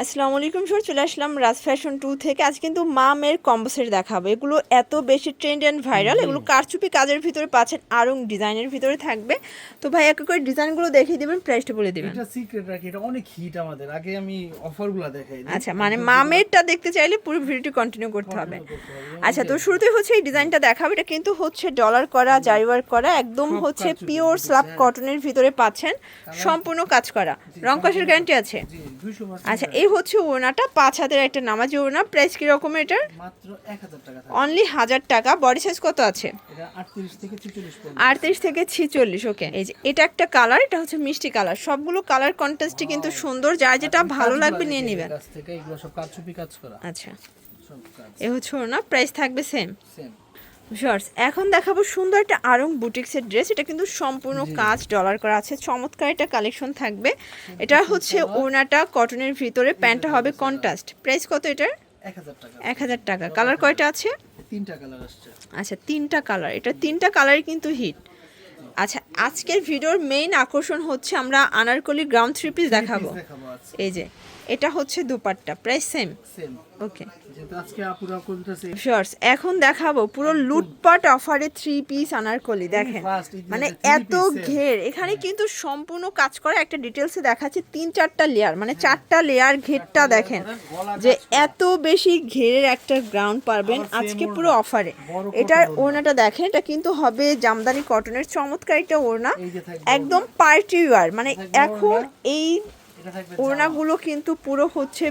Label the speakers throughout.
Speaker 1: আসসালামু আলাইকুম স্যার, চলে আসলাম রাজ ফ্যাশন 2 থেকে। আজ কিন্তু মামের কম্বো সেট দেখাবো। এগুলো এত বেশি ট্রেন্ড অ্যান্ড ভাইরাল, এগুলো কারচুপি কাজের ভিতরে পাচ্ছেন, আরং ডিজাইনের ভিতরে থাকবে। তো ভাই এক করে ডিজাইনগুলো দেখিয়ে দিবেন, প্রাইসটা বলে দিবেন।
Speaker 2: এটা সিক্রেট রাখি, এটা অনেক হিট আমাদের। আগে আমি অফারগুলো দেখাই দিই।
Speaker 1: আচ্ছা, মানে মামেরটা দেখতে চাইলে পুরো ভিডিওটি কন্টিনিউ করতে হবে। আচ্ছা, তো শুরুতে হচ্ছে এই ডিজাইনটা দেখাবো। এটা কিন্তু হচ্ছে ডলার করা, জারি ওয়ার্ক করা, একদম হচ্ছে পিওর স্ল্যাব কটনের ভিতরে পাচ্ছেন, সম্পূর্ণ কাজ করা, রং কষের গ্যারান্টি আছে। আচ্ছা, এই হচ্ছে ওড়নাটা, 5 হাতের একটা নামাজি ওড়না। প্রাইস কি রকম এটার?
Speaker 2: মাত্র 1000 টাকা।
Speaker 1: অনলি 1000 টাকা। বডি সাইজ কত আছে?
Speaker 2: এটা 38 থেকে 46 পর্যন্ত।
Speaker 1: 38 থেকে 46। ওকে, এই যে এটা একটা কালার, এটা হচ্ছে মিষ্টি কালার। সবগুলো কালার কন্ট্রাস্টই কিন্তু সুন্দর, যার যেটা ভালো লাগবে নিয়ে নেবেন।
Speaker 2: কাছ থেকে এগুলো সব কারচুপি কাজ করা।
Speaker 1: আচ্ছা,
Speaker 2: সব কাজ
Speaker 1: এই হচ্ছে ওড়না, প্রাইস থাকবে সেম।
Speaker 2: সেম।
Speaker 1: শর্টস এখন দেখাবো সুন্দর একটা আরং বুটিক্সের ড্রেস। এটা কিন্তু সম্পূর্ণ কাজ ডলার করা আছে, চমৎকার একটা কালেকশন থাকবে। এটা হচ্ছে ওড়নাটা কটনের ভিতরে, প্যান্টটা হবে কন্ট্রাস্ট। প্রাইস কত এটার?
Speaker 2: 1000 টাকা।
Speaker 1: 1000 টাকা। কালার কয়টা আছে?
Speaker 2: তিনটা কালার আসছে।
Speaker 1: আচ্ছা, 3টা কালার। এটা 3টা কালারই কিন্তু হিট। আচ্ছা, আজকের ভিডিওর মেইন আকর্ষণ হচ্ছে আমরা আনারকলি গ্রাউন্ড 3 পিস দেখাবো। এই যে এটা হচ্ছে দুপাট্টা, প্রাইস সেম।
Speaker 2: সেম।
Speaker 1: ওকে,
Speaker 2: যেহেতু আজকে আপুরা কোনটাছে
Speaker 1: শর্টস এখন দেখাবো পুরো লুটপাট অফারে 3 পিস আনারকলি। দেখেন মানে এত ঘের, এখানে কিন্তু সম্পূর্ণ কাজ করা। একটা ডিটেলসে দেখাচ্ছি, 3-4টা লেয়ার, মানে 4টা লেয়ার ঘেরটা দেখেন, যে এত বেশি ঘেরের একটা গ্রাউন্ড পারবেন আজকে পুরো অফারে। এটার ওড়নাটা দেখেন, এটা কিন্তু হবে জামদানি কটনের, চমৎকার একটা ওড়না, একদম পার্টি ওয়্যার। মানে এখন এই ওড়নাগুলো কিন্তু পুরো হচ্ছে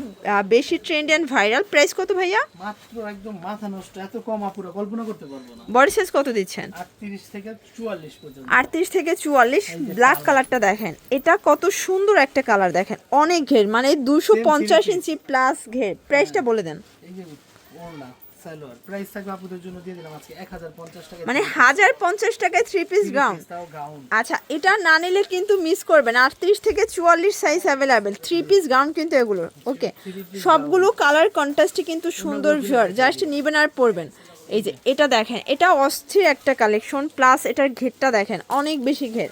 Speaker 1: বেশি ট্রেন্ড এন্ড ভাইরাল। প্রাইস কত ভাইয়া?
Speaker 2: মাত্র একদম মাথা নষ্ট, এত কম আপুরা কল্পনা করতে পারবো না।
Speaker 1: বডি সাইজ কত দিচ্ছেন?
Speaker 2: 38 থেকে 44 পর্যন্ত।
Speaker 1: 38 থেকে 44। ব্ল্যাক কালারটা দেখেন, এটা কত সুন্দর একটা কালার। দেখেন অনেক ঘের, মানে 250 ইঞ্চি প্লাস ঘের। প্রাইসটা বলে দেন।
Speaker 2: এই যে ওড়না সালোয়ার প্রাইস থাকবে আপুদের জন্য দিয়ে দিলাম আজকে 1050 টাকা।
Speaker 1: মানে 1050 টাকায় 3 পিস গাউন। আচ্ছা, এটা না নিলে কিন্তু মিস করবেন। 38 থেকে 44 সাইজ অ্যাভেলেবেল, 3 পিস গাউন কিন্তু এগুলো। ওকে, সবগুলো কালার কন্ট্রাস্টই কিন্তু সুন্দর ভিউয়ার, জাস্ট নিবেন আর পরবেন। এই যে এটা দেখেন, এটা অস্থির একটা কালেকশন, প্লাস এটার ঘেরটা দেখেন, অনেক বেশি ঘের।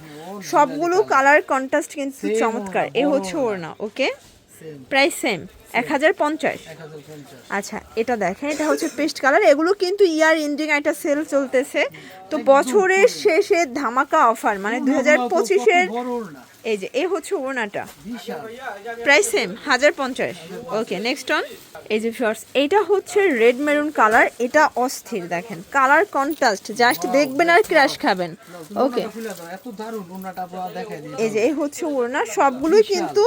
Speaker 1: সবগুলো কালার কন্ট্রাস্ট কিন্তু চমৎকার। এ হচ্ছে ওড়না। ওকে, প্রাইস সেম 1050। আচ্ছা, এটা দেখেন, এটা হচ্ছে পেস্ট কালার। এগুলো কিন্তু ইয়ার এন্ডিং একটা সেল চলতেছে, তো বছরের শেষে ধামাকা অফার, মানে 2025-এর। এই যে এই হচ্ছে ওড়নাটা, price same 1050। Okay, next on. এই যে শর্টস, এইটা হচ্ছে রেড মেরুন কালার। এটা অস্থির, দেখেন কালার কন্ট্রাস্ট, জাস্ট দেখবেন আর ক্রাশ খাবেন। ওকে, এই যে এই হচ্ছে ওড়না, সবগুলোই কিন্তু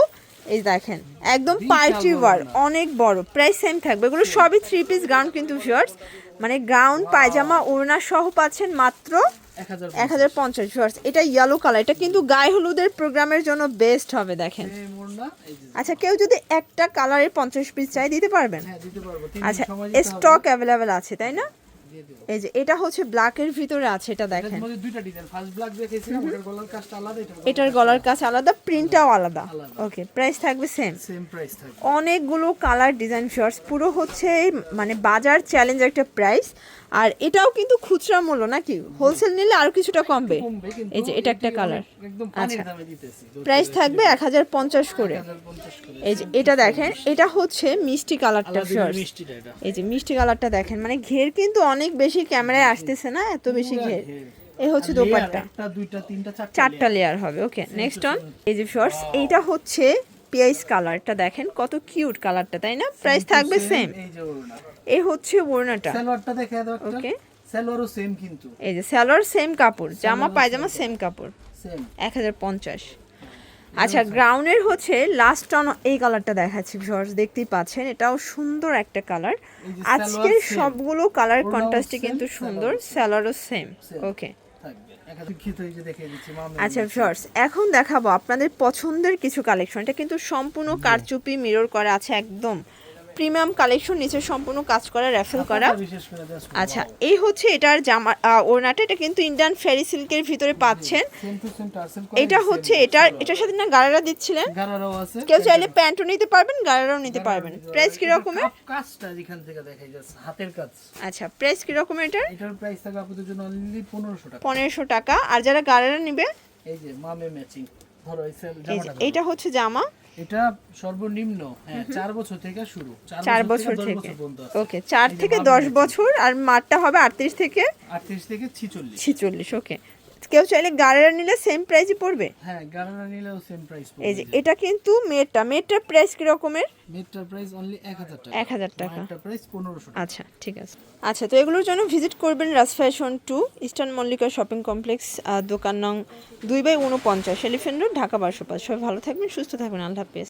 Speaker 1: এই দেখেন একদম পার্টি ওয়ার, অনেক বড়। প্রাইস সেম থাকবে। এগুলো সবই 3 পিস গাউন কিন্তু শর্টস, মানে গাউন পায়জামা ওড়না সহ পাচ্ছেন মাত্র 1050 শর্টস। এটা ইয়েলো কালার, এটা কিন্তু গায়ে হলুদের প্রোগ্রামের জন্য বেস্ট হবে। দেখেন, আচ্ছা কেউ যদি একটা কালারের 50 পিস চাই দিতে পারবেন? আচ্ছা, স্টক অ্যাভেলেবেল আছে তাই না? এই যে এটা হচ্ছে ব্ল্যাকের ভিতরে আছে, এটা দেখেন, এটার গলার কাজ আলাদা, প্রিন্টটাও আলাদা। ওকে, প্রাইস থাকবে সেম। অনেকগুলো কালার ডিজাইন শর্টস, পুরো হচ্ছে মানে বাজার চ্যালেঞ্জ একটা প্রাইস। আর এটাও কিন্তু খুচরা মূল্য নাকি, হোলসেল নিলে আরো কিছুটা কমবে। এই যে এটা একটা কালার। আচ্ছা, প্রাইস থাকবে 1050 করে। এই যে এটা দেখেন, এটা হচ্ছে মিষ্টি কালারটা শর্টস। এই যে মিষ্টি কালারটা দেখেন, মানে ঘের কিন্তু অনেক বেশি, ক্যামেরায় আসতেছে না এত বেশি ঘের। এই হচ্ছে দোপাট্টা, 4টা লেয়ার হবে। ওকে, নেক্সট অন। এই যে শর্টস, এইটা হচ্ছে পিয়াইস কালারটা, দেখেন কত কিউট কালারটা, তাই না? প্রাইস থাকবে সেম। এই হচ্ছে ওড়নাটা।
Speaker 2: সালোয়ারটা দেখে দাও একটা।
Speaker 1: ওকে,
Speaker 2: সালোয়ারও সেম কিন্তু।
Speaker 1: এই যে সালোয়ার সেম কাপড়, জামা পায়জামা সেম কাপড়,
Speaker 2: সেম
Speaker 1: 1050। আচ্ছা, গ্রাউন্ডের হচ্ছে লাস্ট অন এই কালারটা দেখাচ্ছি শর্টস, দেখতেই পাচ্ছেন, এটাও সুন্দর একটা কালার। আজকের সবগুলো কালার কন্ট্রাস্টে কিন্তু সুন্দর, সালোয়ারও সেম। ওকে, আচ্ছা শর্টস এখন দেখাবো আপনাদের পছন্দের কিছু কালেকশন। এটা কিন্তু সম্পূর্ণ কারচুপি মিরর করা আছে, একদম প্রিমিয়াম কালেকশন, নিচে সম্পূর্ণ কাজ করা, র্যাফেল করা। আচ্ছা, এই হচ্ছে এটার জামা ওড়নাটা, এটা কিন্তু ইন্ডিয়ান ফেরি সিল্কের ভিতরে পাচ্ছেন। এটা হচ্ছে এটার সাথে না গারারা দিচ্ছিলেন, কেউ চাইলে প্যান্টও নিতে পারবেন, গারারাও নিতে পারবেন। প্রাইস কি রকমের?
Speaker 2: কাজটা এখান থেকে দেখাই যাচ্ছে, হাতের কাজ।
Speaker 1: আচ্ছা, প্রাইস কি রকমের এটার?
Speaker 2: এটার প্রাইস থাকবে আপনাদের জন্য অনলি 1500 টাকা।
Speaker 1: 1500 টাকা। আর যারা গারারা নেবে,
Speaker 2: এই যে মামে ম্যাচিং, ধরো এই
Speaker 1: এইটা হচ্ছে জামা,
Speaker 2: এটা সর্বনিম্ন হ্যাঁ 4 বছর থেকে শুরু
Speaker 1: 4 বছর
Speaker 2: 10
Speaker 1: থেকে
Speaker 2: বছর পর্যন্ত আছে।
Speaker 1: ওকে 4
Speaker 2: এই যে
Speaker 1: থেকে
Speaker 2: বাবু
Speaker 1: 10
Speaker 2: নিয়েছি।
Speaker 1: বছর আর মারটা হবে 38 থেকে
Speaker 2: 38 থেকে 46
Speaker 1: 46 ওকে কেউ চাইলে গাড়িটা নিলে সেম প্রাইসই পড়বে
Speaker 2: হ্যাঁ গাড়ারা নিলেও সেম প্রাইস
Speaker 1: এই যে এটা কিন্তু মেয়েটার প্রাইস কি রকমের
Speaker 2: মেটার প্রাইস অনলি 1000 টাকা
Speaker 1: 1000 টাকা
Speaker 2: মেটার প্রাইস 1500 টাকা
Speaker 1: আচ্ছা ঠিক আছে আচ্ছা তো এগুলোর জন্য ভিজিট করবেন Raj fashion 2 eastern Mallika shopping complex দোকান নং 2/49 এলিফ্যান্ট রোড ঢাকা 1205 সবাই ভালো থাকবেন সুস্থ থাকবেন আল্লাহ হাফেজ